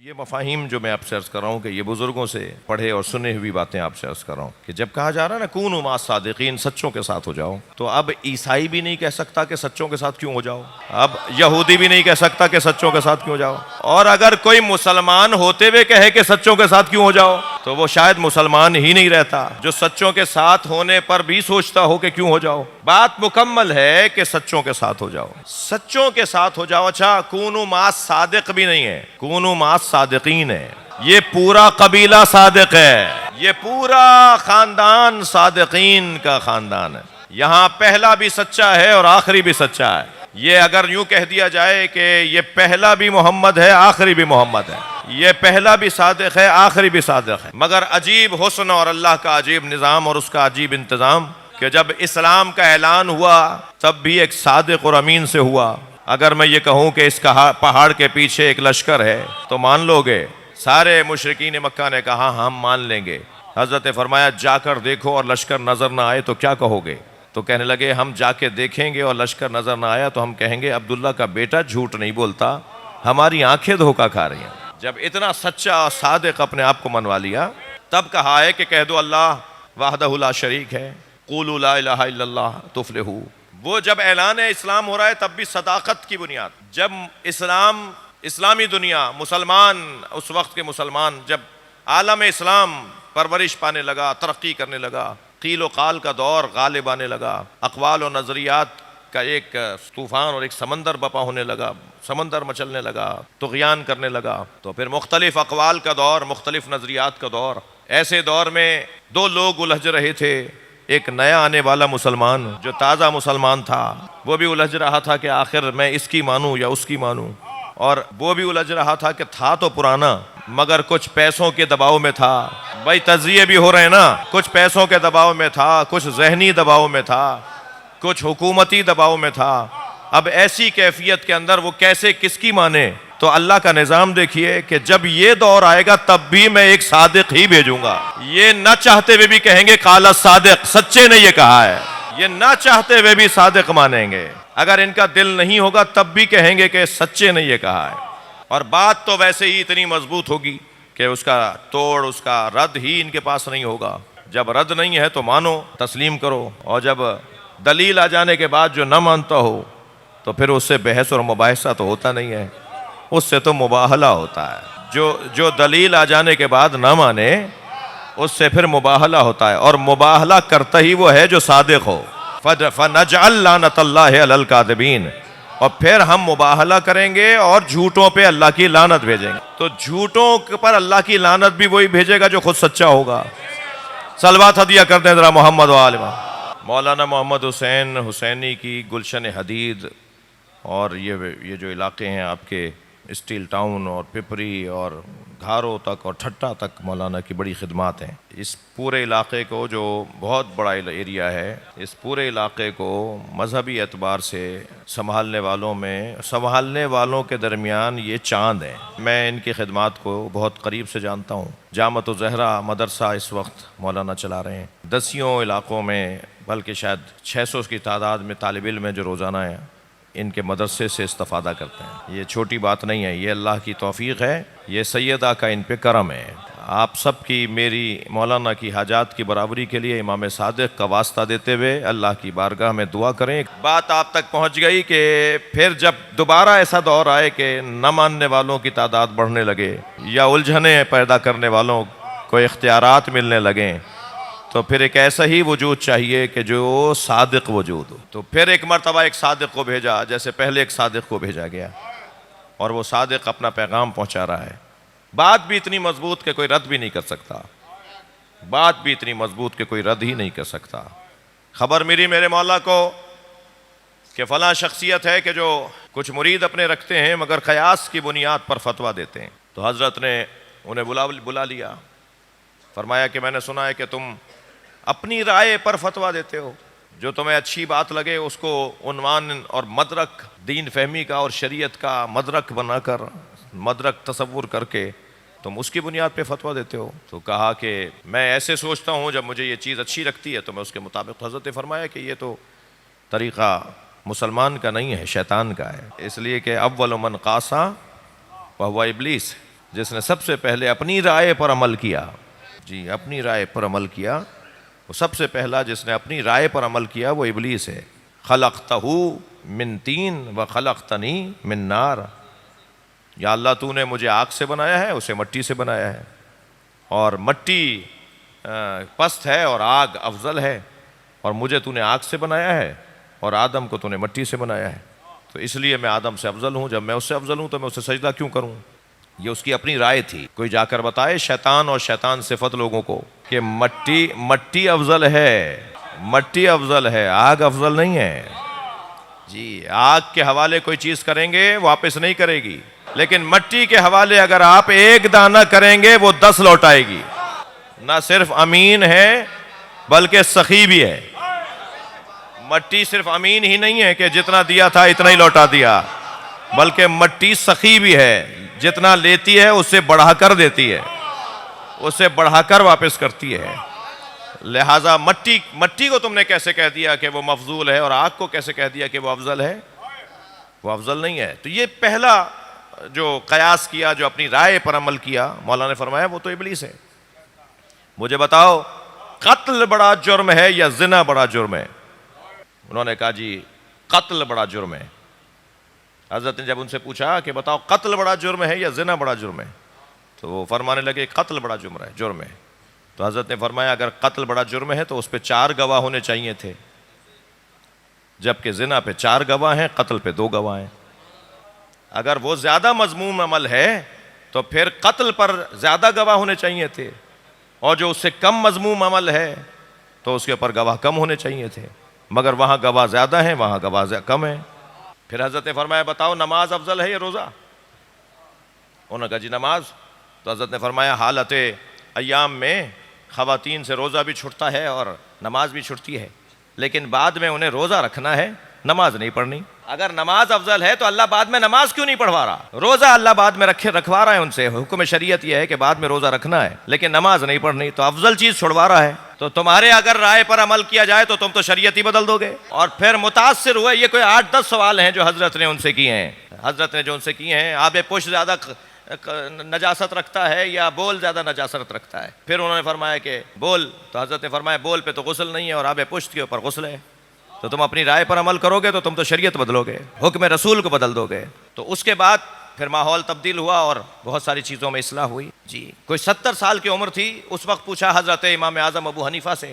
یہ مفاہیم جو میں آپ سے عرض کر رہا ہوں کہ یہ بزرگوں سے پڑھے اور سنے ہوئی باتیں آپ سے عرض کر رہا ہوں کہ جب کہا جا رہا ہے نا کونوا مع الصادقین، سچوں کے ساتھ ہو جاؤ، تو اب عیسائی بھی نہیں کہہ سکتا کہ سچوں کے ساتھ کیوں ہو جاؤ، اب یہودی بھی نہیں کہہ سکتا کہ سچوں کے ساتھ کیوں جاؤ، اور اگر کوئی مسلمان ہوتے ہوئے کہے کہ سچوں کے ساتھ کیوں ہو جاؤ تو وہ شاید مسلمان ہی نہیں رہتا، جو سچوں کے ساتھ ہونے پر بھی سوچتا ہو کہ کیوں ہو جاؤ۔ بات مکمل ہے کہ سچوں کے ساتھ ہو جاؤ، سچوں کے ساتھ ہو جاؤ۔ اچھا، کونوا مع الصادق بھی نہیں ہے، کونوا مع الصادقین ہے۔ یہ پورا قبیلہ صادق ہے، یہ پورا خاندان صادقین کا خاندان ہے، یہاں پہلا بھی سچا ہے اور آخری بھی سچا ہے۔ یہ اگر یوں کہہ دیا جائے کہ یہ پہلا بھی محمد ہے، آخری بھی محمد ہے، یہ پہلا بھی صادق ہے، آخری بھی صادق ہے، مگر عجیب حسن اور اللہ کا عجیب نظام اور اس کا عجیب انتظام کہ جب اسلام کا اعلان ہوا تب بھی ایک صادق اور امین سے ہوا۔ اگر میں یہ کہوں کہ اس پہاڑ کے پیچھے ایک لشکر ہے تو مان لو گے؟ سارے مشرکین مکہ نے کہا ہم مان لیں گے۔ حضرت نے فرمایا جا کر دیکھو اور لشکر نظر نہ آئے تو کیا کہو گے؟ تو کہنے لگے ہم جا کے دیکھیں گے اور لشکر نظر نہ آیا تو ہم کہیں گے عبداللہ کا بیٹا جھوٹ نہیں بولتا، ہماری آنکھیں دھوکہ کھا رہی ہیں۔ جب اتنا سچا اور صادق اپنے آپ کو منوا لیا تب کہا ہے کہ کہہ دو اللہ وحدہ لا شریک ہے، قولوا لا الہ الا اللہ تفلحوا۔ وہ جب اعلان اسلام ہو رہا ہے تب بھی صداقت کی بنیاد، جب اسلامی دنیا مسلمان، اس وقت کے مسلمان جب عالم اسلام پرورش پانے لگا، ترقی کرنے لگا، قیل و قال کا دور غالب آنے لگا، اقوال و نظریات کا ایک طوفان اور ایک سمندر بپا ہونے لگا، سمندر مچلنے لگا، طغیان کرنے لگا، تو پھر مختلف اقوال کا دور، مختلف نظریات کا دور۔ ایسے دور میں دو لوگ الجھ رہے تھے، ایک نیا آنے والا مسلمان جو تازہ مسلمان تھا وہ بھی الجھ رہا تھا کہ آخر میں اس کی مانوں یا اس کی مانوں، اور وہ بھی الجھ رہا تھا کہ تھا تو پرانا مگر کچھ پیسوں کے دباؤ میں تھا۔ بھائی تجزیے بھی ہو رہے ہیں نا، کچھ پیسوں کے دباؤ میں تھا، کچھ ذہنی دباؤ میں تھا، کچھ حکومتی دباؤ میں تھا۔ اب ایسی کیفیت کے اندر وہ کیسے کس کی مانے؟ تو اللہ کا نظام دیکھیے کہ جب یہ دور آئے گا تب بھی میں ایک صادق ہی بھیجوں گا۔ یہ نہ چاہتے ہوئے بھی کہیں گے قال الصادق، سچے نے یہ کہا ہے، یہ نہ چاہتے ہوئے بھی صادق مانیں گے۔ اگر ان کا دل نہیں ہوگا تب بھی کہیں گے کہ سچے نے یہ کہا ہے۔ اور بات تو ویسے ہی اتنی مضبوط ہوگی کہ اس کا توڑ، اس کا رد ہی ان کے پاس نہیں ہوگا۔ جب رد نہیں ہے تو مانو، تسلیم کرو، اور جب دلیل آ جانے کے بعد جو نہ مانتا ہو تو پھر اس سے بحث اور مباحثہ تو ہوتا نہیں ہے، اس سے تو مباہلہ ہوتا ہے۔ جو دلیل آ جانے کے بعد نہ مانے اس سے پھر مباہلہ ہوتا ہے، اور مباہلہ کرتا ہی وہ ہے جو صادق ہو۔ فَنَجْعَلْ لَعْنَةَ اللَّهِ عَلَى الْكَاذِبِينَ، اور پھر ہم مباہلہ کریں گے اور جھوٹوں پہ اللہ کی لعنت بھیجیں گے۔ تو جھوٹوں پر اللہ کی لعنت بھی وہی بھیجے گا جو خود سچا ہوگا۔ صلوات ہدیہ کرتے ہیں ذرا محمد و آل محمد۔ مولانا محمد حسین حسینی کی گلشن حدید اور یہ جو علاقے ہیں آپ کے اسٹیل ٹاؤن اور پپری اور گھاروں تک اور ٹھٹا تک مولانا کی بڑی خدمات ہیں۔ اس پورے علاقے کو، جو بہت بڑا ایریا ہے، اس پورے علاقے کو مذہبی اعتبار سے سنبھالنے والوں کے درمیان یہ چاند ہیں۔ میں ان کی خدمات کو بہت قریب سے جانتا ہوں۔ جامعۃ الزہرا مدرسہ اس وقت مولانا چلا رہے ہیں، دسیوں علاقوں میں، بلکہ شاید 600 کی تعداد میں طالب علم ہیں جو روزانہ ہیں ان کے مدرسے سے استفادہ کرتے ہیں۔ یہ چھوٹی بات نہیں ہے، یہ اللہ کی توفیق ہے، یہ سیدہ کا ان پہ کرم ہے۔ آپ سب کی، میری، مولانا کی حاجات کی برابری کے لیے امام صادق کا واسطہ دیتے ہوئے اللہ کی بارگاہ میں دعا کریں۔ بات آپ تک پہنچ گئی کہ پھر جب دوبارہ ایسا دور آئے کہ نہ ماننے والوں کی تعداد بڑھنے لگے یا الجھنیں پیدا کرنے والوں کو اختیارات ملنے لگیں، تو پھر ایک ایسا ہی وجود چاہیے کہ جو صادق وجود ہو۔ تو پھر ایک مرتبہ ایک صادق کو بھیجا، جیسے پہلے ایک صادق کو بھیجا گیا، اور وہ صادق اپنا پیغام پہنچا رہا ہے۔ بات بھی اتنی مضبوط کہ کوئی رد بھی نہیں کر سکتا، بات بھی اتنی مضبوط کہ کوئی رد ہی نہیں کر سکتا۔ خبر ملی میرے مولا کو کہ فلاں شخصیت ہے کہ جو کچھ مرید اپنے رکھتے ہیں مگر قیاس کی بنیاد پر فتویٰ دیتے ہیں۔ تو حضرت نے انہیں بلا لیا، فرمایا کہ میں نے سنا ہے کہ تم اپنی رائے پر فتویٰ دیتے ہو، جو تمہیں اچھی بات لگے اس کو عنوان اور مدرک دین فہمی کا اور شریعت کا مدرک بنا کر، مدرک تصور کر کے تم اس کی بنیاد پہ فتویٰ دیتے ہو۔ تو کہا کہ میں ایسے سوچتا ہوں، جب مجھے یہ چیز اچھی لگتی ہے تو میں اس کے مطابق۔ حضرت نے فرمایا کہ یہ تو طریقہ مسلمان کا نہیں ہے، شیطان کا ہے، اس لیے کہ اول من قاسا وہو ابلیس، جس نے سب سے پہلے اپنی رائے پر عمل کیا، جی اپنی رائے پر عمل کیا، وہ سب سے پہلا جس نے اپنی رائے پر عمل کیا وہ ابلیس ہے۔ خلقتہ من طین وخلقتنی من نار، یا اللہ تو نے مجھے آگ سے بنایا ہے، اسے مٹی سے بنایا ہے، اور مٹی پست ہے اور آگ افضل ہے، اور مجھے تو نے آگ سے بنایا ہے اور آدم کو تو نے مٹی سے بنایا ہے، تو اس لیے میں آدم سے افضل ہوں۔ جب میں اس سے افضل ہوں تو میں اسے سجدہ کیوں کروں؟ یہ اس کی اپنی رائے تھی۔ کوئی جا کر بتائے شیطان اور شیطان صفت لوگوں کو کہ مٹی افضل ہے، مٹی افضل ہے، آگ افضل نہیں ہے۔ جی آگ کے حوالے کوئی چیز کریں گے واپس نہیں کرے گی، لیکن مٹی کے حوالے اگر آپ ایک دانہ کریں گے وہ 10 لوٹائے گی۔ نہ صرف امین ہے بلکہ سخی بھی ہے۔ مٹی صرف امین ہی نہیں ہے کہ جتنا دیا تھا اتنا ہی لوٹا دیا، بلکہ مٹی سخی بھی ہے، جتنا لیتی ہے اس سے بڑھا کر دیتی ہے، اس سے بڑھا کر واپس کرتی ہے۔ لہٰذا مٹی کو تم نے کیسے کہہ دیا کہ وہ مفضول ہے، اور آگ کو کیسے کہہ دیا کہ وہ افضل ہے؟ وہ افضل نہیں ہے۔ تو یہ پہلا جو قیاس کیا، جو اپنی رائے پر عمل کیا، مولانا نے فرمایا وہ تو ابلیس ہے۔ مجھے بتاؤ قتل بڑا جرم ہے یا زنا بڑا جرم ہے؟ انہوں نے کہا جی قتل بڑا جرم ہے۔ حضرت نے جب ان سے پوچھا کہ بتاؤ قتل بڑا جرم ہے یا زنا بڑا جرم ہے، تو وہ فرمانے لگے قتل بڑا جرم ہے۔ تو حضرت نے فرمایا اگر قتل بڑا جرم ہے تو اس پہ 4 گواہ ہونے چاہیے تھے، جبکہ زنا پہ 4 گواہ ہیں، قتل پہ 2 گواہ ہیں۔ اگر وہ زیادہ مذموم عمل ہے تو پھر قتل پر زیادہ گواہ ہونے چاہیے تھے، اور جو اس سے کم مذموم عمل ہے تو اس کے اوپر گواہ کم ہونے چاہیے تھے، مگر وہاں گواہ زیادہ ہیں، وہاں گواہ کم ہیں۔ پھر حضرت نے فرمایا بتاؤ نماز افضل ہے یا روزہ؟ انہوں نے کہا جی نماز۔ تو حضرت نے فرمایا حالت ایام میں خواتین سے روزہ بھی چھوٹتا ہے اور نماز بھی چھوٹتی ہے، لیکن بعد میں انہیں روزہ رکھنا ہے، نماز نہیں پڑھنی۔ اگر نماز افضل ہے تو اللہ بعد میں نماز کیوں نہیں پڑھوا رہا؟ روزہ اللہ بعد میں رکھوا رہا ہے ان سے، حکم شریعت یہ ہے کہ بعد میں روزہ رکھنا ہے لیکن نماز نہیں پڑھنی، تو افضل چیز چھڑوا رہا ہے۔ تو تمہارے اگر رائے پر عمل کیا جائے تو تم تو شریعت ہی بدل دو گے۔ اور پھر متاثر ہوئے، یہ کوئی 8-10 سوال ہیں جو حضرت نے ان سے کیے ہیں۔ حضرت نے جو ان سے کیے ہیں، آب پشت زیادہ نجاست رکھتا ہے یا بول زیادہ نجاست رکھتا ہے؟ پھر انہوں نے فرمایا کہ بول، تو حضرت نے فرمایا بول پہ تو غسل نہیں ہے اور آب پشت کے اوپر غسل ہے، تو تم اپنی رائے پر عمل کرو گے تو تم تو شریعت بدلو گے، حکم رسول کو بدل دو گے۔ تو اس کے بعد پھر ماحول تبدیل ہوا اور بہت ساری چیزوں میں اصلاح ہوئی۔ جی کوئی 70 سال کی عمر تھی، اس وقت پوچھا حضرت امام اعظم ابو حنیفہ سے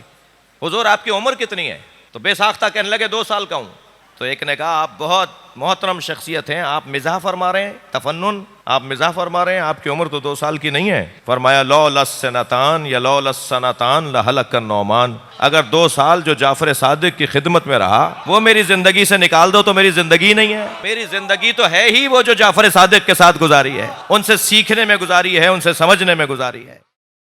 حضور آپ کی عمر کتنی ہے؟ تو بے ساختہ کہنے لگے 2 سال کا ہوں۔ تو ایک نے کہا آپ بہت محترم شخصیت ہیں، آپ مزاح فرما رہے ہیں، تفنن، آپ مزاح فرما رہے ہیں، آپ کی عمر تو 2 سال کی نہیں ہے۔ فرمایا لولا السنتان یا لولا السنتان لہلک النعمان، اگر 2 سال جو جعفر صادق کی خدمت میں رہا وہ میری زندگی سے نکال دو تو میری زندگی نہیں ہے۔ میری زندگی تو ہے ہی وہ جو جعفر صادق کے ساتھ گزاری ہے، ان سے سیکھنے میں گزاری ہے، ان سے سمجھنے میں گزاری ہے۔